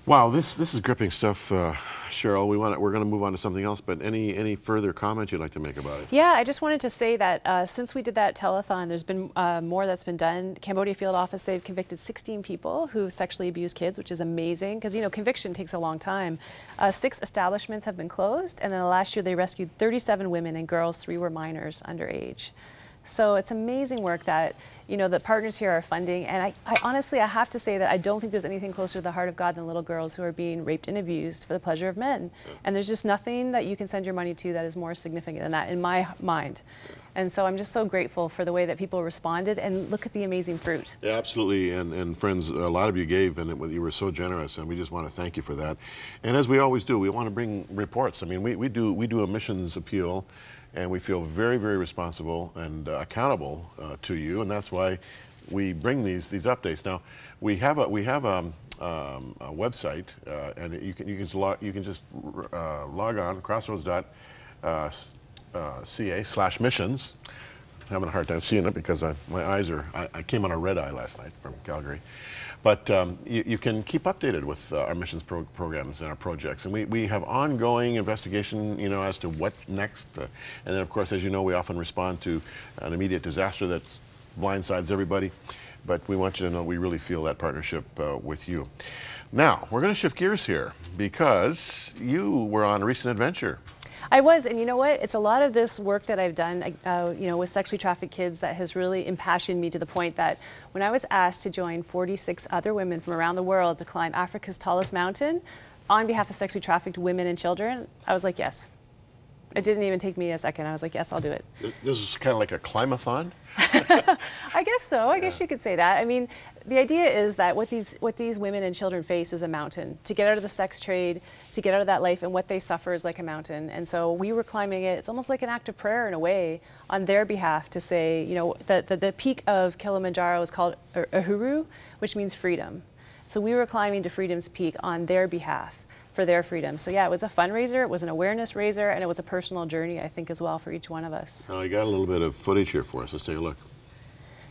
Wow, this is gripping stuff, Cheryl. We're going to move on to something else, but any further comment you'd like to make about it? Yeah, I just wanted to say that since we did that telethon, there's been more that's been done. Cambodia Field Office, they've convicted 16 people who sexually abused kids, which is amazing because, you know, conviction takes a long time. 6 establishments have been closed, and then last year they rescued 37 women and girls, 3 were minors underage. So it's amazing work that, you know, the partners here are funding. And I honestly, I have to say that I don't think there's anything closer to the heart of God than little girls who are being raped and abused for the pleasure of men. And there's just nothing that you can send your money to that is more significant than that in my mind. And so I'm just so grateful for the way that people responded, and look at the amazing fruit. Yeah, absolutely. And friends, a lot of you gave, and you were so generous, and we just want to thank you for that. And as we always do, we want to bring reports. I mean, we do a missions appeal, and we feel very, very responsible and accountable to you, and that's why we bring these updates. Now, we have a website, and you can just log on crossroads.ca/missions. I'm having a hard time seeing it because my eyes are. I came on a red eye last night from Calgary. But you can keep updated with our missions programs and our projects. And we have ongoing investigation, you know, as to what next. And then, of course, as you know, we often respond to an immediate disaster that blindsides everybody. But we want you to know we really feel that partnership with you. Now, we're going to shift gears here because you were on a recent adventure. I was, and you know what? It's a lot of this work that I've done, you know, with sexually trafficked kids that has really impassioned me to the point that when I was asked to join 46 other women from around the world to climb Africa's tallest mountain on behalf of sexually trafficked women and children, I was like, yes. It didn't even take me a second. I was like, yes, I'll do it. This is kind of like a climathon? I guess so. I guess you could say that. I mean, the idea is that what these women and children face is a mountain. To get out of the sex trade, to get out of that life, and what they suffer is like a mountain. And so we were climbing it. It's almost like an act of prayer in a way on their behalf to say, you know, the peak of Kilimanjaro is called Uhuru, which means freedom. So we were climbing to Freedom's Peak on their behalf, for their freedom. So yeah, it was a fundraiser, it was an awareness raiser, and it was a personal journey, I think, as well for each one of us. Oh, you got a little bit of footage here for us. Let's take a look.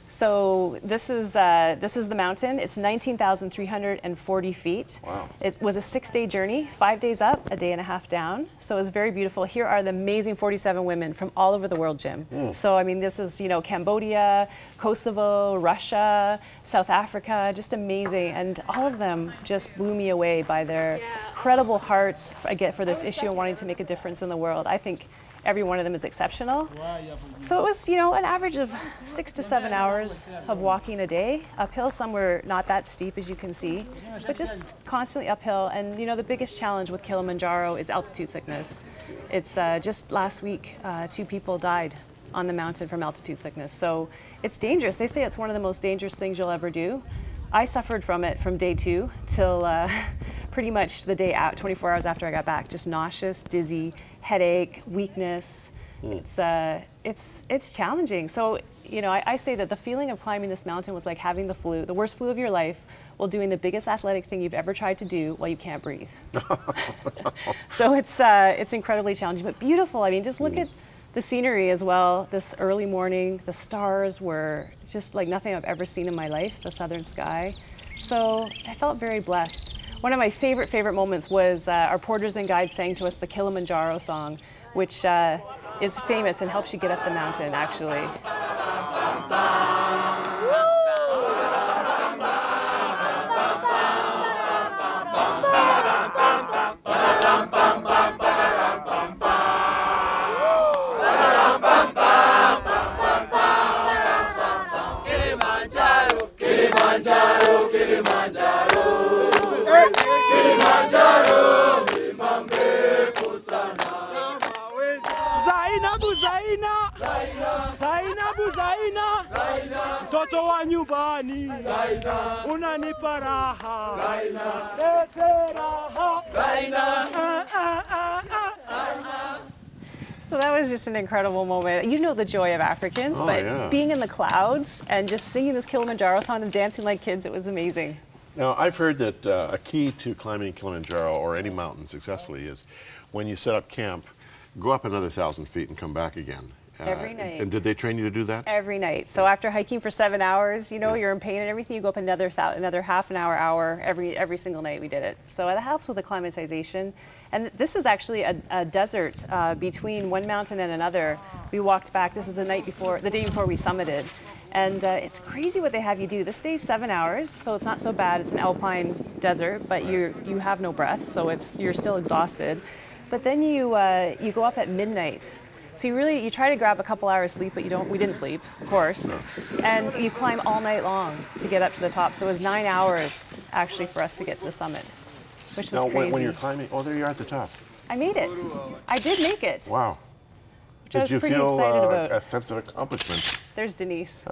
So this is the mountain. It's 19,340 feet. Wow. It was a 6-day journey, 5 days up, a day and a half down. So it was very beautiful. Here are the amazing 47 women from all over the world, Jim. So I mean, this is, you know, Cambodia, Kosovo, Russia, South Africa, just amazing. And all of them just blew me away by their incredible hearts again for this issue and wanting to make a difference in the world. I think every one of them is exceptional. So it was, you know, an average of 6 to 7 hours of walking a day uphill. Some were not that steep, as you can see, but just constantly uphill. And, you know, the biggest challenge with Kilimanjaro is altitude sickness. It's just last week, 2 people died on the mountain from altitude sickness. So it's dangerous. They say it's one of the most dangerous things you'll ever do. I suffered from it from day 2 till pretty much the day out, 24 hours after I got back. Just nauseous, dizzy, headache, weakness. It's challenging. So, you know, I say that the feeling of climbing this mountain was like having the flu, the worst flu of your life, while doing the biggest athletic thing you've ever tried to do while you can't breathe. So it's incredibly challenging, but beautiful. I mean, just look at the scenery as well. This early morning, the stars were just like nothing I've ever seen in my life, the southern sky. So I felt very blessed. One of my favorite moments was our porters and guides sang to us the Kilimanjaro song, which is famous and helps you get up the mountain, actually. Kilimanjaro, Kilimanjaro, Kilimanjaro. Kilimanjaro, mtoto wa nyumbani, unanipa raha, lete raha. So that was just an incredible moment. You know the joy of Africans, but being in the clouds and just singing this Kilimanjaro song and dancing like kids, it was amazing. Now, I've heard that a key to climbing Kilimanjaro or any mountain successfully is when you set up camp, go up another 1,000 feet and come back again. Every night. And did they train you to do that? Every night. So after hiking for 7 hours, you know, you're in pain and everything, you go up another half an hour every single night we did it. So it helps with acclimatization. And this is actually a desert between one mountain and another. We walked back. This is the day before we summited. And it's crazy what they have you do. This day's 7 hours, so it's not so bad. It's an alpine desert, but you have no breath, so you're still exhausted. But then you go up at midnight. So you try to grab a couple hours sleep, but we didn't sleep, of course. No. And you climb all night long to get up to the top. So it was 9 hours actually for us to get to the summit, which was crazy. Now, when you're climbing, there you are at the top. I made it. I did make it. Wow. Did you feel a sense of accomplishment? There's Denise.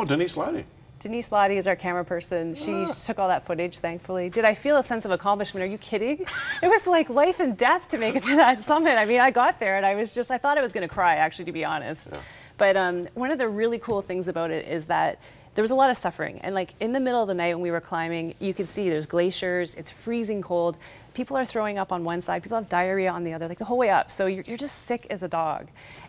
Denise Lottie. Denise Lottie is our camera person. She took all that footage, thankfully. Did I feel a sense of accomplishment? Are you kidding? It was like life and death to make it to that summit. I mean, I got there and I thought I was going to cry, actually, to be honest. Yeah. But one of the really cool things about it is that there was a lot of suffering. And like in the middle of the night when we were climbing, you could see there's glaciers, it's freezing cold. People are throwing up on one side, people have diarrhea on the other, like the whole way up. So you're just sick as a dog.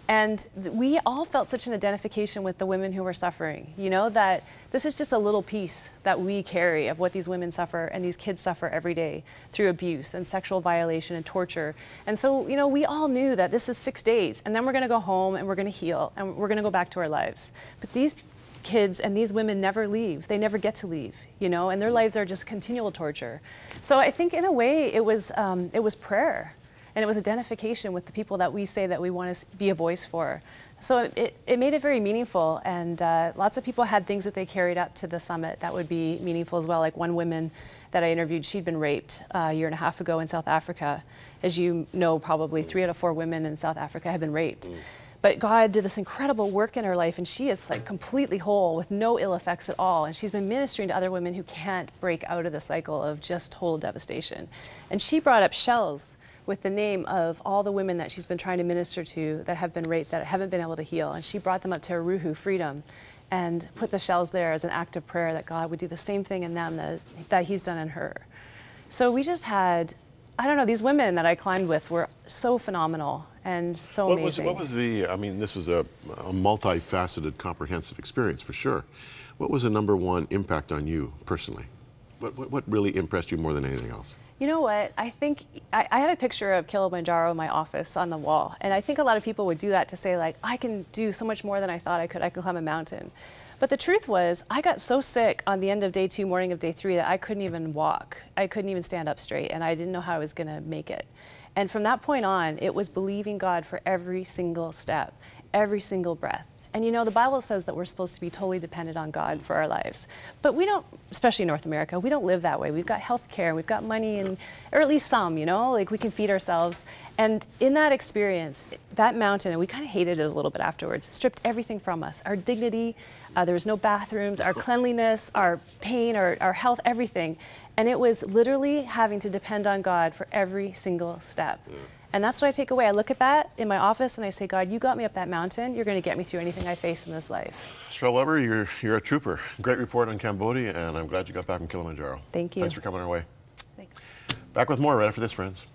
And we all felt such an identification with the women who were suffering, you know, that this is just a little piece that we carry of what these women suffer and these kids suffer every day through abuse and sexual violation and torture. And so, you know, we all knew that this is 6 days and then we're gonna go home and we're gonna heal and we're gonna go back to our lives. But these kids and these women never leave. They never get to leave, you know, and their lives are just continual torture. So I think in a way it was prayer. And it was identification with the people that we say that we want to be a voice for. So it made it very meaningful, and lots of people had things that they carried up to the summit that would be meaningful as well. Like one woman that I interviewed, she'd been raped a year and a half ago in South Africa. As you know, probably 3 out of 4 women in South Africa have been raped. But God did this incredible work in her life, and she is like completely whole with no ill effects at all. And she's been ministering to other women who can't break out of the cycle of just total devastation. And she brought up shells with the name of all the women that she's been trying to minister to that have been raped, that haven't been able to heal. And she brought them up to Aruhu, freedom, and put the shells there as an act of prayer that God would do the same thing in them that he's done in her. So we just had, I don't know, these women that I climbed with were so phenomenal and so amazing. What was I mean, this was a multifaceted, comprehensive experience for sure. What was the #1 impact on you personally? What really impressed you more than anything else? You know what? I think I have a picture of Kilimanjaro in my office on the wall. And I think a lot of people would do that to say, like, I can do so much more than I thought I could. I can climb a mountain. But the truth was, I got so sick on the end of day 2, morning of day 3, that I couldn't even walk. I couldn't even stand up straight, and I didn't know how I was going to make it. And from that point on, it was believing God for every single step, every single breath. And you know, the Bible says that we're supposed to be totally dependent on God for our lives. But we don't, especially in North America, we don't live that way. We've got health care, we've got money, or at least some, you know, like we can feed ourselves. And in that experience, that mountain, and we kind of hated it a little bit afterwards, stripped everything from us. Our dignity, there was no bathrooms, our cleanliness, our pain, our health, everything. And it was literally having to depend on God for every single step. Yeah. And that's what I take away. I look at that in my office and I say, God, you got me up that mountain. You're going to get me through anything I face in this life. Cheryl Weber, you're a trooper. Great report on Cambodia, and I'm glad you got back from Kilimanjaro. Thank you. Thanks for coming our way. Thanks. Back with more right after this, friends.